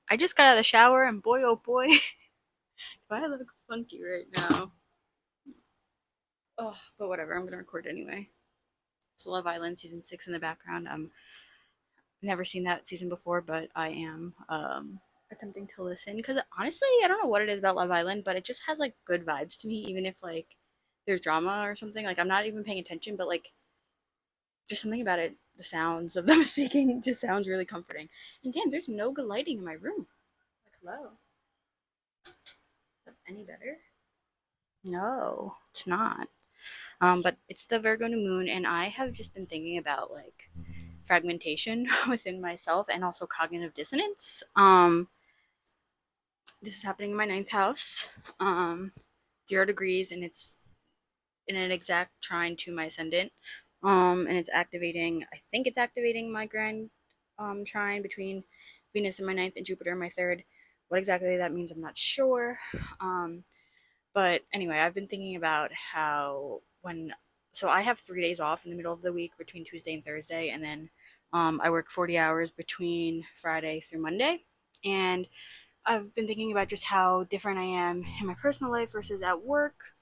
I just got out of the shower and boy oh boy, do I look funky right now. Oh, but whatever, I'm gonna record anyway. It's Love Island season 6 in the background. Never seen that season before, but I am attempting to listen because honestly, I don't know what it is about Love Island, but it just has like good vibes to me, even if like there's drama or something. Like I'm not even paying attention, but like just something about it, the sounds of them speaking just sounds really comforting. And damn, there's no good lighting in my room. Like hello, any better? No, it's not. But it's the Virgo new moon, and I have just been thinking about like fragmentation within myself and also cognitive dissonance. This is happening in my ninth house, 0 degrees, and it's in an exact trine to my ascendant. And it's activating, I think it's activating my grand trine between Venus in my ninth and Jupiter in my third. What exactly that means, I'm not sure. Um, but anyway, I've been thinking about how so I have 3 days off in the middle of the week between Tuesday and Thursday, and then I work 40 hours between Friday through Monday. And I've been thinking about just how different I am in my personal life versus at work,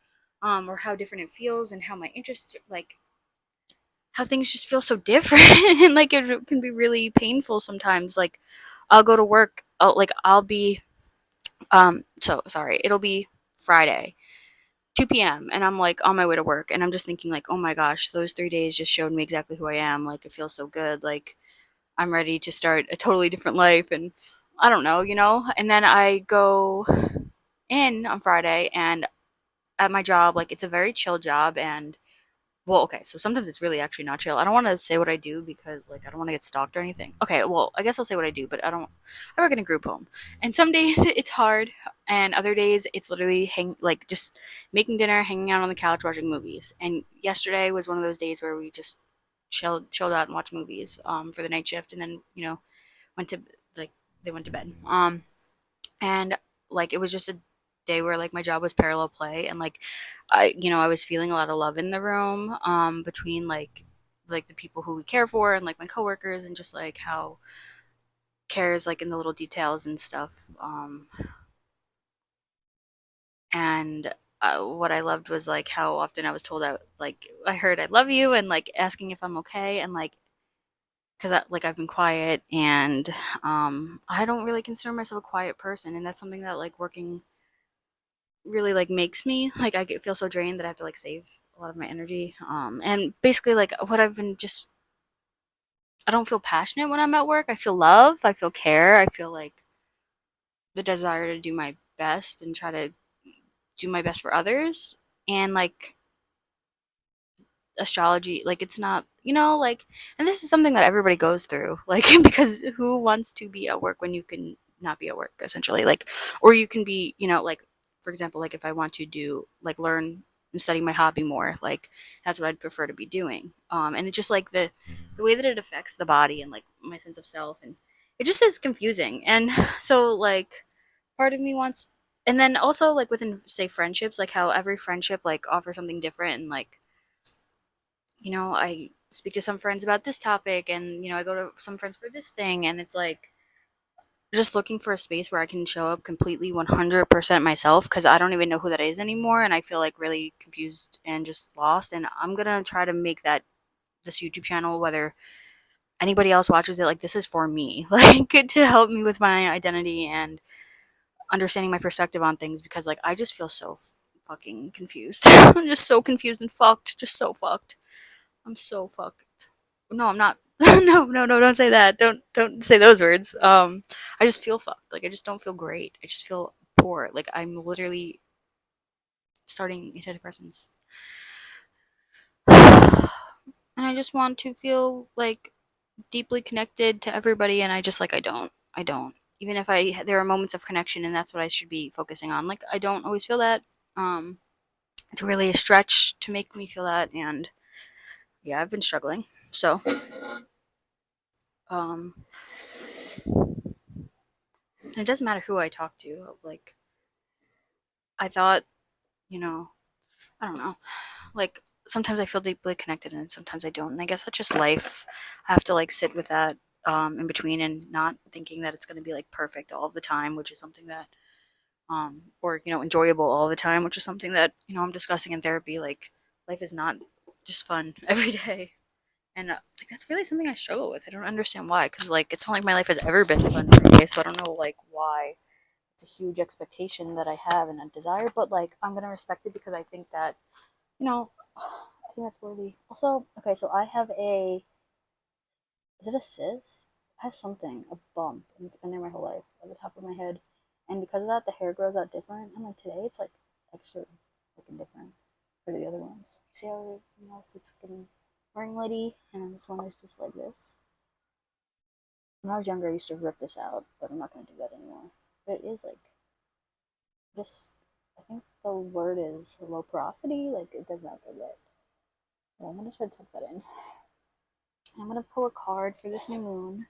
or how different it feels, and how my interests, like, how things just feel so different. And like it can be really painful sometimes. Like, I'll go to work, I'll be, so sorry, it'll be Friday, 2 p.m., and I'm like on my way to work, and I'm just thinking, like, oh my gosh, those 3 days just showed me exactly who I am. Like, it feels so good. Like, I'm ready to start a totally different life, and I don't know, And then I go in on Friday, and at my job, like, it's a very chill job, and well, okay, so sometimes it's really actually not chill. I don't want to say what I do because, like, I don't want to get stalked or anything. Okay, well, I guess I'll say what I do, but I don't. I work in a group home, and some days it's hard, and other days it's literally like just making dinner, hanging out on the couch, watching movies. And yesterday was one of those days where we just chilled out and watched movies for the night shift, and then went to like they went to bed. And like it was just a day where like my job was parallel play, and like I was feeling a lot of love in the room between like the people who we care for and like my coworkers, and just like how care is like in the little details and stuff. And what I loved was like how often I was told I heard I love you, and like asking if I'm okay, and like because like I've been quiet, and I don't really consider myself a quiet person, and that's something that like working really like makes me like feel so drained that I have to like save a lot of my energy. And basically like what I've been just I don't feel passionate when I'm at work. I feel love, I feel care, I feel like the desire to do my best and try to do my best for others. And like astrology, like it's not, like, and this is something that everybody goes through, like because who wants to be at work when you can not be at work, essentially, like, or you can be, like, for example, like if I want to do like learn and study my hobby more, like that's what I'd prefer to be doing. And it's just like the way that it affects the body and like my sense of self, and it just is confusing. And so like part of me wants, and then also like within say friendships, like how every friendship like offers something different, and like I speak to some friends about this topic, and, I go to some friends for this thing, and it's like just looking for a space where I can show up completely 100% myself, because I don't even know who that is anymore, and I feel like really confused and just lost. And I'm gonna try to make this YouTube channel, whether anybody else watches it, like this is for me, like to help me with my identity and understanding my perspective on things, because like I just feel so fucking confused. I'm just so confused and fucked, just so fucked. I'm so fucked. No, I'm not. No, no, no, don't say that. Don't say those words. I just feel fucked. Like I just don't feel great. I just feel poor. Like I'm literally starting antidepressants. And I just want to feel like deeply connected to everybody, and I just like I don't. I don't. Even if there are moments of connection, and that's what I should be focusing on. Like I don't always feel that. Um it's really a stretch to make me feel that, and yeah, I've been struggling. So, um and it doesn't matter who I talk to. Like I thought, you know, I don't know. Like sometimes I feel deeply connected and sometimes I don't. And I guess that's just life. I have to like sit with that. in between, and not thinking that it's going to be like perfect all the time, which is something that or enjoyable all the time, which is something that I'm discussing in therapy. Like, life is not just fun every day, and like, that's really something I struggle with. I don't understand why, because like it's not like my life has ever been fun every day, so I don't know like why it's a huge expectation that I have and a desire, but like I'm gonna respect it because I think that you know I think that's worthy. Also, okay, so I have a, is it a cyst? I have something, a bump, and it's been there my whole life at the top of my head. And because of that, the hair grows out different. And like today, it's like extra looking different for the other ones. See how it's getting ringletty, and this one is just like this. When I was younger, I used to rip this out, but I'm not gonna do that anymore. But it is like just, I think the word is low porosity. Like it does not go right. So I'm gonna try to tuck that in. I'm gonna pull a card for this new moon.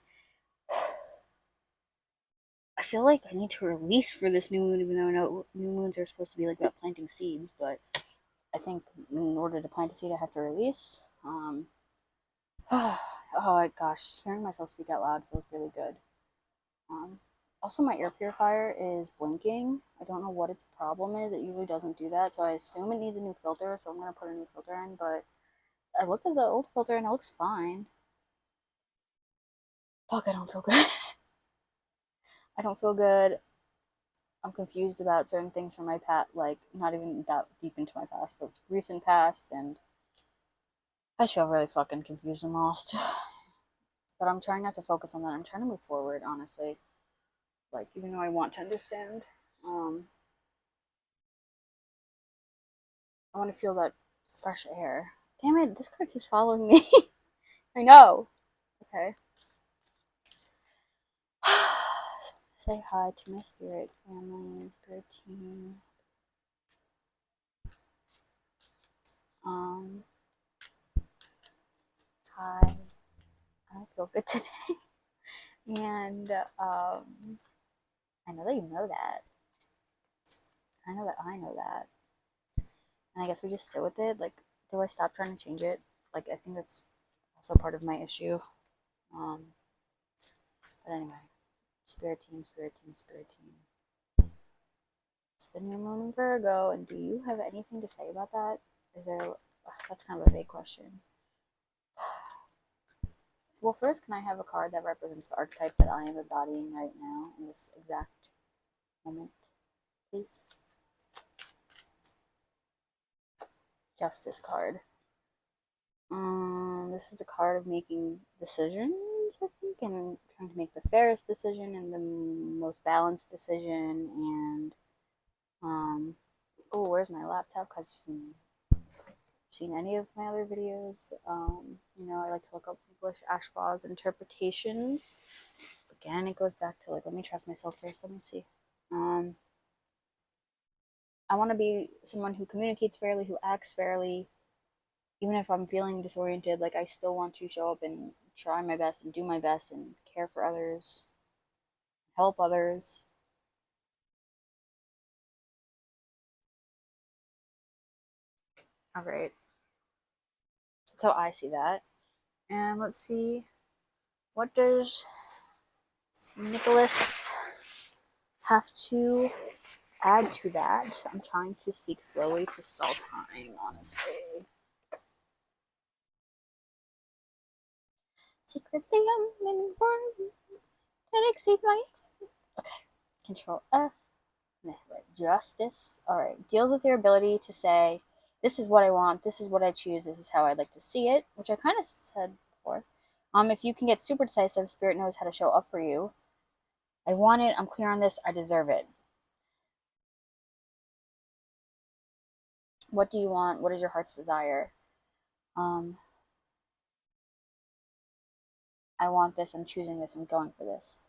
I feel like I need to release for this new moon, even though I know new moons are supposed to be like about planting seeds. But I think in order to plant a seed, I have to release. Oh my gosh, hearing myself speak out loud feels really good. Um, Also, my air purifier is blinking. I don't know what its problem is. It usually doesn't do that, so I assume it needs a new filter. So I'm gonna put a new filter in. But I looked at the old filter and it looks fine. Fuck, I don't feel good. I don't feel good. I'm confused about certain things from my past, like not even that deep into my past, but recent past, and I just feel really fucking confused and lost. But I'm trying not to focus on that. I'm trying to move forward, honestly. Like, even though I want to understand, um, I want to feel that fresh air. Damn it, this card keeps following me. I know. Okay. Say hi to my spirit family, spirit team. Um, Hi. I don't feel good today. And I know that you know that. I know that I know that. And I guess we just sit with it. Like, do I stop trying to change it? Like, I think that's also part of my issue. Um, but anyway, spirit team, spirit team, spirit team. It's the new moon in Virgo, and do you have anything to say about that? Is there? That's kind of a vague question. Well, first, can I have a card that represents the archetype that I am embodying right now in this exact moment, please? Justice card. This is a card of making decisions, I think, and trying to make the fairest decision and the most balanced decision. And oh, where's my laptop? Because you've seen any of my other videos, I like to look up English Ashbaw's interpretations. Again, it goes back to like, let me trust myself first. Let me see. I want to be someone who communicates fairly, who acts fairly, even if I'm feeling disoriented. Like, I still want to show up and try my best and do my best and care for others, help others. All right. So I see that. And let's see, what does Nicholas have to add to that? I'm trying to speak slowly to stall time, honestly. Secretly, I'm in words that exceed my. Okay. Control F. Justice. All right. Deals with your ability to say, this is what I want, this is what I choose, this is how I'd like to see it, which I kind of said before. If you can get super decisive, Spirit knows how to show up for you. I want it, I'm clear on this, I deserve it. What do you want? What is your heart's desire? Um, I want this, I'm choosing this, I'm going for this.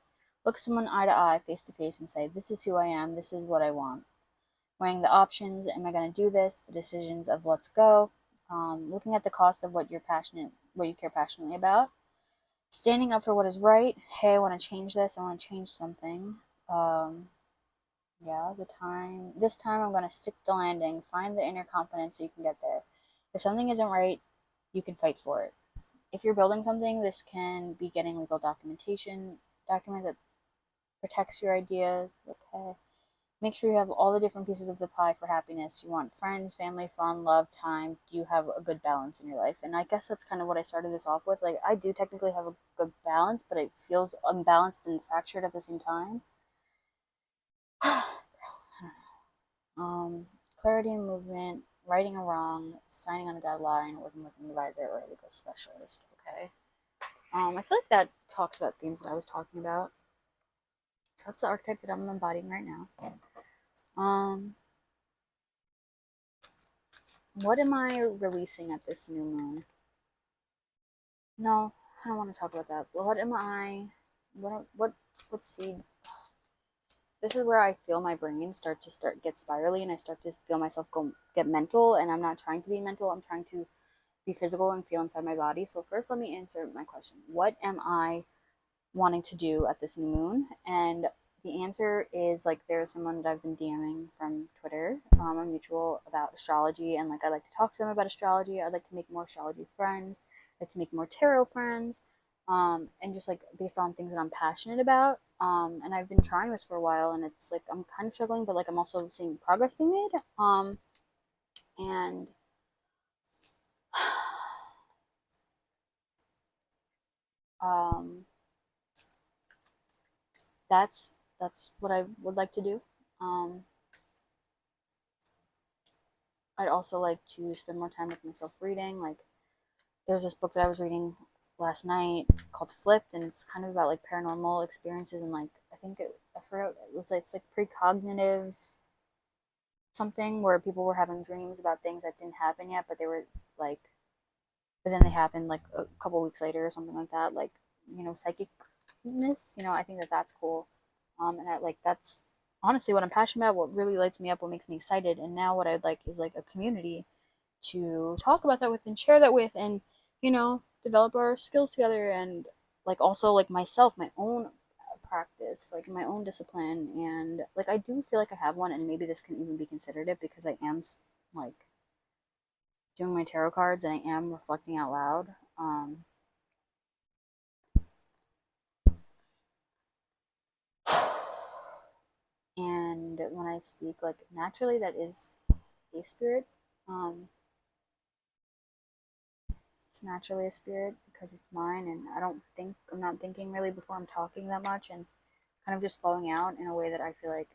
Look someone eye to eye, face to face, and say, this is who I am, this is what I want. Weighing the options, am I going to do this? The decisions of let's go. Looking at the cost of what you care passionately about. Standing up for what is right. Hey, I want to change this. I want to change something. Yeah, this time I'm going to stick the landing. Find the inner confidence so you can get there. If something isn't right, you can fight for it. if you're building something, this can be getting legal document that protects your ideas. Okay. Make sure you have all the different pieces of the pie for happiness. You want friends, family, fun, love, time. Do you have a good balance in your life? And I guess that's kind of what I started this off with. Like, I do technically have a good balance, but it feels unbalanced and fractured at the same time. Clarity and movement, righting a wrong, signing on a deadline, working with an advisor or a legal specialist. Okay. I feel like that talks about themes that I was talking about. So that's the archetype that I'm embodying right now. Um, what am I releasing at this new moon? No, I don't want to talk about that. What am I? What seed? This is where I feel my brain start get spirally, and I start to feel myself go get mental. And I'm not trying to be mental. I'm trying to be physical and feel inside my body. So first, let me answer my question. What am I wanting to do at this new moon? And the answer is like there's someone that I've been DMing from Twitter, a mutual about astrology, and like I like to talk to them about astrology. I'd like to make more astrology friends. I'd like to make more tarot friends, and just like based on things that I'm passionate about. And I've been trying this for a while, and it's like I'm kind of struggling, but like I'm also seeing progress being made. And um, that's what I would like to do. Um, I'd also like to spend more time with myself reading. Like, there's this book that I was reading last night called Flipped, and it's kind of about like paranormal experiences and like I forgot it's like precognitive something where people were having dreams about things that didn't happen yet, but they were like, but then they happened like a couple weeks later or something like that. Like, psychicness. I think that that's cool. And I like that's honestly what I'm passionate about. What really lights me up. What makes me excited. And now what I'd like is like a community to talk about that with and share that with, and develop our skills together, and like also like myself, my own practice, like my own discipline, and like I do feel like I have one, and maybe this can even be considered it because I am like doing my tarot cards and I am reflecting out loud. And when I speak, like naturally, that is a spirit. Um, it's naturally a spirit because it's mine, and I'm not thinking really before I'm talking that much, and kind of just flowing out in a way that I feel like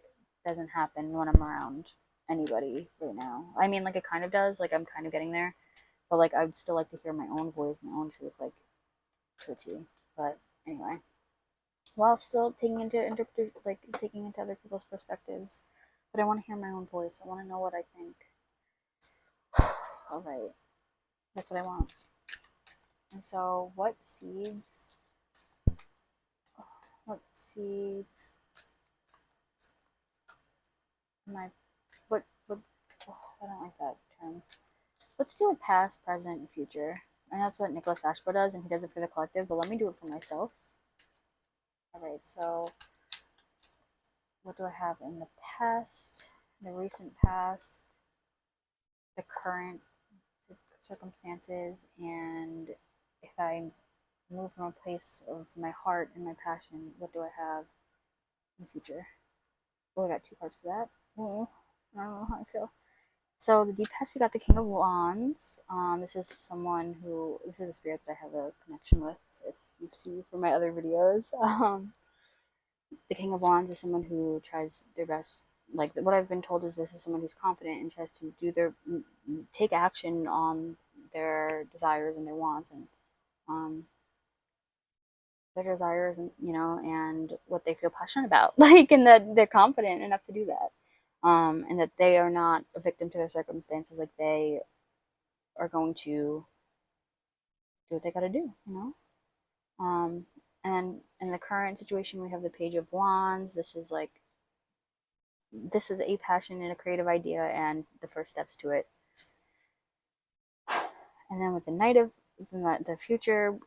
doesn't happen when I'm around anybody right now. I mean, like it kind of does. Like I'm kind of getting there, but like I'd still like to hear my own voice, my own truth, like to a T. But anyway, while still taking into other people's perspectives. But I want to hear my own voice. I want to know what I think. All right, that's what I want. And so, What seeds am I? What? Oh, I don't like that term. Let's do a past, present, and future. And that's what Nicholas Ashba does, and he does it for the collective. But let me do it for myself. All right. So, what do I have in the past, the recent past, the current circumstances, and if I move from a place of my heart and my passion, what do I have in the future? Oh, I got two cards for that. Oh, I don't know how I feel. So the deep past, we got the King of Wands. This is a spirit that I have a connection with. If you've seen from my other videos, the King of Wands is someone who tries their best. Like what I've been told is this is someone who's confident and tries to take action on their desires and their wants, and um, their desires, and what they feel passionate about, like, and that they're confident enough to do that, and that they are not a victim to their circumstances. Like they are going to do what they got to do. Um, and in the current situation, we have the Page of Wands. This is a passion and a creative idea, and the first steps to it. And then with the Knight of the future,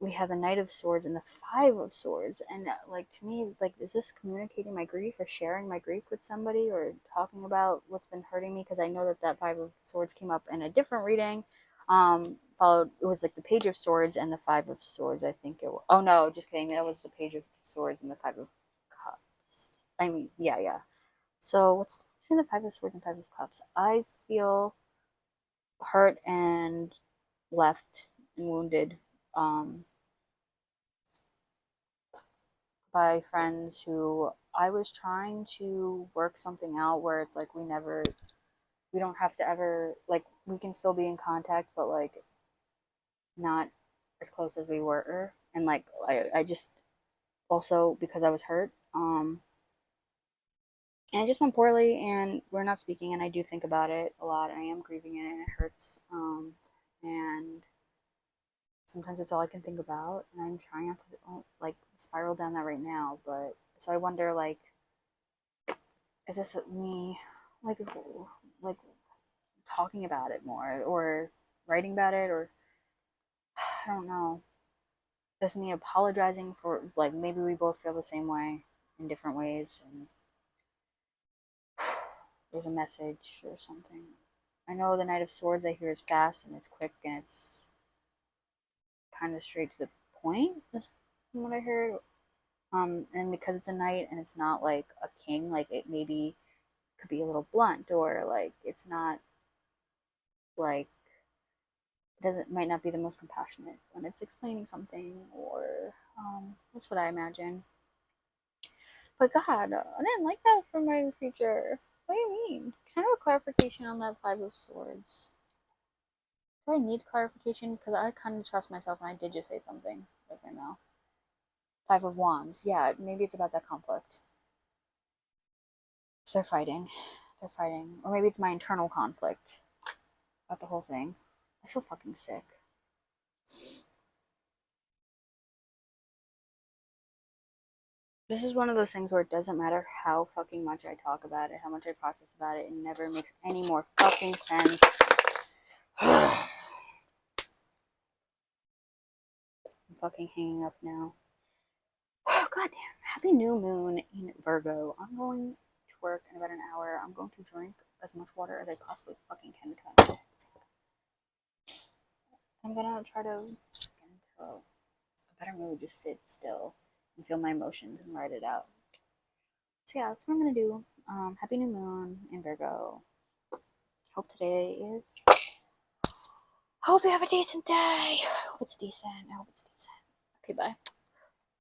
we have the Knight of Swords and the Five of Swords. And like to me, like, is this communicating my grief or sharing my grief with somebody or talking about what's been hurting me? Because I know that Five of Swords came up in a different reading. Followed, it was like the Page of Swords and the Five of Swords, I think it was. Oh no, just kidding. That was the Page of Swords and the Five of Cups. I mean, yeah, yeah. So what's between the Five of Swords and Five of Cups? I feel hurt and left and wounded um, by friends who I was trying to work something out where it's like we don't have to ever, like, we can still be in contact, but like not as close as we were. And like, I just also because I was hurt, and it just went poorly, and we're not speaking, and I do think about it a lot, and I am grieving it, and it hurts. And sometimes it's all I can think about, and I'm trying not to like spiral down that right now. But so I wonder, like, is this me, like, like talking about it more, or writing about it, or I don't know. Just me apologizing for, like, maybe we both feel the same way in different ways, and there's a message or something. I know the Knight of Swords I hear is fast and it's quick and it's kind of straight to the point, from what I heard. And because it's a knight and it's not like a king, like it maybe could be a little blunt, or like it's not like it doesn't might not be the most compassionate when it's explaining something, or that's what I imagine. But God, I didn't like that for my future. What do you mean? Can I have a clarification on that Five of Swords? Do I need clarification? Because I kind of trust myself and I did just say something with my mouth. Five of Wands. Yeah, maybe it's about that conflict. So they're fighting. They're fighting. Or maybe it's my internal conflict about the whole thing. I feel fucking sick. This is one of those things where it doesn't matter how fucking much I talk about it, how much I process about it, it never makes any more fucking sense. I'm fucking hanging up now. Oh, goddamn. Happy new moon in Virgo. I'm going to work in about an hour. I'm going to drink as much water as I possibly fucking can because I'm so sick. I'm gonna try to get into a better mood, just sit still and feel my emotions and write it out. So yeah, that's what I'm gonna do. Happy new moon in Virgo. Hope today is. Hope you have a decent day. I hope it's decent. I hope it's decent. Okay, bye.